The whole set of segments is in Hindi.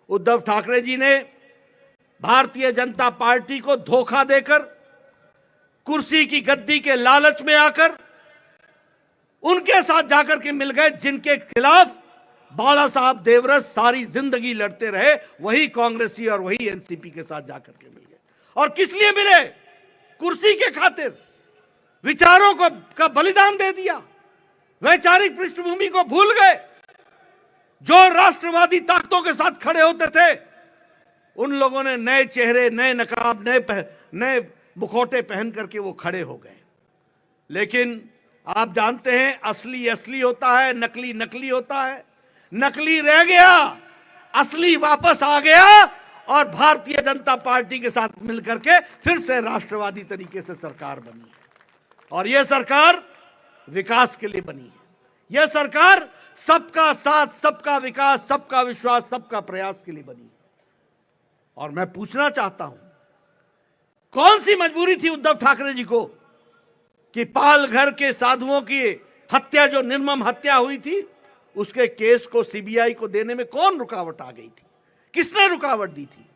उद्धव ठाकरे जी ने भारतीय जनता पार्टी को धोखा देकर, कुर्सी की गद्दी के लालच में आकर उनके साथ जाकर के मिल गए जिनके खिलाफ बाला साहब देवरस सारी जिंदगी लड़ते रहे, वही कांग्रेसी और वही एनसीपी के साथ जाकर के मिल गए। और किस लिए मिले? कुर्सी के खातिर विचारों को का बलिदान दे दिया, वैचारिक पृष्ठभूमि को भूल गए। जो राष्ट्रवादी ताकतों के साथ खड़े होते थे, उन लोगों ने नए चेहरे, नए नकाब, नए मुखौटे पहन करके वो खड़े हो गए। लेकिन आप जानते हैं, असली असली होता है, नकली नकली होता है। नकली रह गया, असली वापस आ गया और भारतीय जनता पार्टी के साथ मिलकर के फिर से राष्ट्रवादी तरीके से सरकार बनी है। और यह सरकार विकास के लिए बनी है। यह सरकार सबका साथ, सबका विकास, सबका विश्वास, सबका प्रयास के लिए बनी है। और मैं पूछना चाहता हूं, कौन सी मजबूरी थी उद्धव ठाकरे जी को कि पालघर के साधुओं की हत्या, जो निर्मम हत्या हुई थी, उसके केस को सीबीआई को देने में कौन रुकावट आ गई थी? किसने रुकावट दी थी?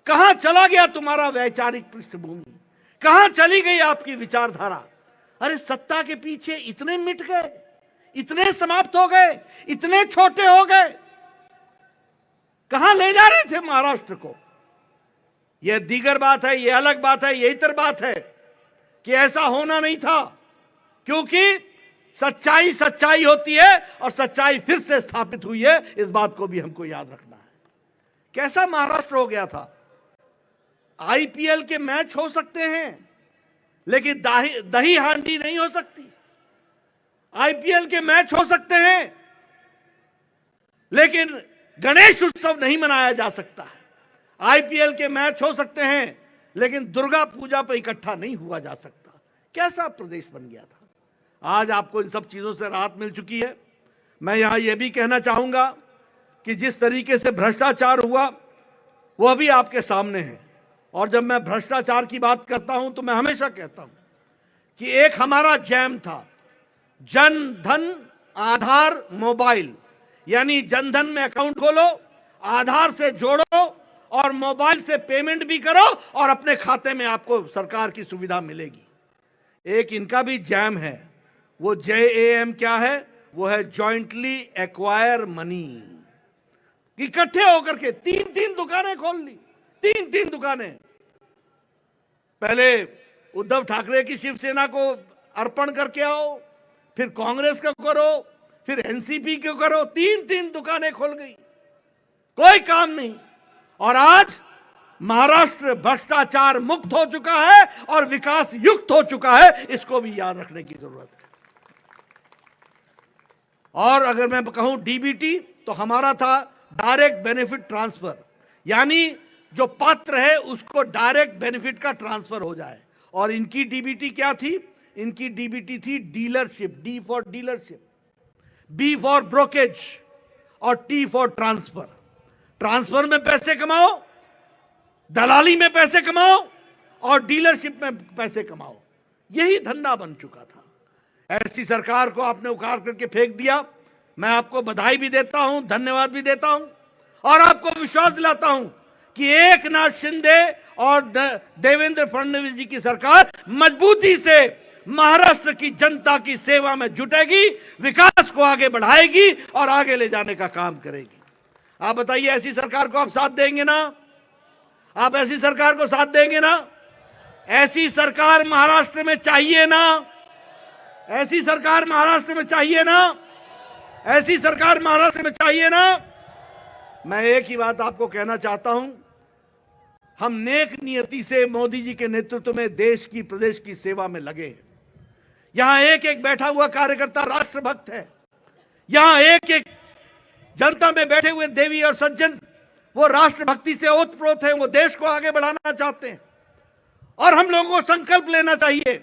कहां चला गया तुम्हारा वैचारिक पृष्ठभूमि? कहां चली गई आपकी विचारधारा? अरे सत्ता के पीछे इतने मिट गए, इतने समाप्त हो गए, इतने छोटे हो गए। कहां ले जा रहे थे महाराष्ट्र को? यह दीगर बात है, यह अलग बात है, यह इतर बात है कि ऐसा होना नहीं था, क्योंकि सच्चाई सच्चाई होती है और सच्चाई फिर से स्थापित हुई है। इस बात को भी हमको याद रखना है। कैसा महाराष्ट्र हो गया था? आईपीएल के मैच हो सकते हैं, लेकिन दही हांडी नहीं हो सकती। आईपीएल के मैच हो सकते हैं, लेकिन गणेश उत्सव नहीं मनाया जा सकता है। आईपीएल के मैच हो सकते हैं, लेकिन दुर्गा पूजा पर इकट्ठा नहीं हुआ जा सकता। कैसा प्रदेश बन गया था? आज आपको इन सब चीजों से राहत मिल चुकी है। मैं यहां यह भी कहना चाहूंगा कि जिस तरीके से भ्रष्टाचार हुआ, वह भी आपके सामने है। और जब मैं भ्रष्टाचार की बात करता हूं, तो मैं हमेशा कहता हूं कि एक हमारा जैम था, जन धन आधार मोबाइल, यानी जनधन में अकाउंट खोलो, आधार से जोड़ो और मोबाइल से पेमेंट भी करो और अपने खाते में आपको सरकार की सुविधा मिलेगी। एक इनका भी जैम है, वो JAM क्या है? वो है जॉइंटली एक्वायर मनी। इकट्ठे होकर के तीन दुकानें खोल ली, तीन दुकानें। पहले उद्धव ठाकरे की शिवसेना को अर्पण करके आओ, फिर कांग्रेस को करो, फिर एनसीपी को करो। तीन दुकानें खोल गई, कोई काम नहीं। और आज महाराष्ट्र भ्रष्टाचार मुक्त हो चुका है और विकास युक्त हो चुका है। इसको भी याद रखने की जरूरत है। और अगर मैं कहूं डीबीटी, तो हमारा था डायरेक्ट बेनिफिट ट्रांसफर, यानी जो पात्र है उसको डायरेक्ट बेनिफिट का ट्रांसफर हो जाए। और इनकी डीबीटी क्या थी? इनकी डीबीटी थी dealership. D for dealership, B for brokerage और टी फॉर ट्रांसफर। ट्रांसफर में पैसे कमाओ, दलाली में पैसे कमाओ और डीलरशिप में पैसे कमाओ। यही धंधा बन चुका था। ऐसी सरकार को आपने उखाड़ करके फेंक दिया। मैं आपको बधाई भी देता हूं, धन्यवाद भी देता हूं और आपको विश्वास दिलाता हूं कि एकनाथ शिंदे और देवेंद्र फडणवीस जी की सरकार मजबूती से महाराष्ट्र की जनता की सेवा में जुटेगी, विकास को आगे बढ़ाएगी और आगे ले जाने का काम करेगी। आप बताइए, ऐसी सरकार को आप साथ देंगे ना? आप ऐसी सरकार को साथ देंगे ना? ऐसी सरकार महाराष्ट्र में चाहिए ना? ऐसी सरकार महाराष्ट्र में चाहिए ना? ऐसी सरकार महाराष्ट्र में चाहिए ना? मैं एक ही बात आपको कहना चाहता हूं, हम नेक नियति से मोदी जी के नेतृत्व में देश की, प्रदेश की सेवा में लगे हैं। यहां एक एक बैठा हुआ कार्यकर्ता राष्ट्रभक्त है। यहां एक एक जनता में बैठे हुए देवी और सज्जन वो राष्ट्रभक्ति से ओतप्रोत हैं, वो देश को आगे बढ़ाना चाहते हैं। और हम लोगों को संकल्प लेना चाहिए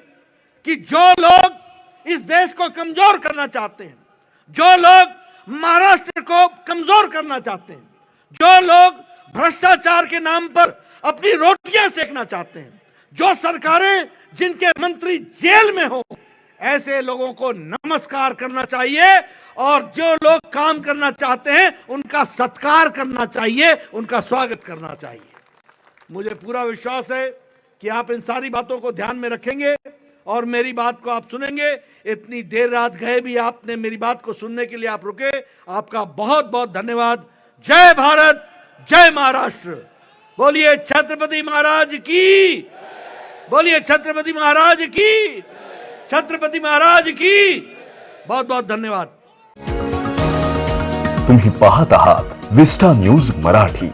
कि जो लोग इस देश को कमजोर करना चाहते हैं, जो लोग महाराष्ट्र को कमजोर करना चाहते हैं, जो लोग भ्रष्टाचार के नाम पर अपनी रोटियां सेकना चाहते हैं, जो सरकारें जिनके मंत्री जेल में हो, ऐसे लोगों को नमस्कार करना चाहिए और जो लोग काम करना चाहते हैं उनका सत्कार करना चाहिए, उनका स्वागत करना चाहिए। मुझे पूरा विश्वास है कि आप इन सारी बातों को ध्यान में रखेंगे और मेरी बात को आप सुनेंगे। इतनी देर रात गए भी आपने मेरी बात को सुनने के लिए आप रुके, आपका बहुत बहुत धन्यवाद। जय भारत, जय महाराष्ट्र। बोलिए छत्रपति महाराज की, बोलिए छत्रपति महाराज की, छत्रपति महाराज की। बहुत बहुत धन्यवाद। तुम्ही पाहत आहात विस्टा न्यूज मराठी।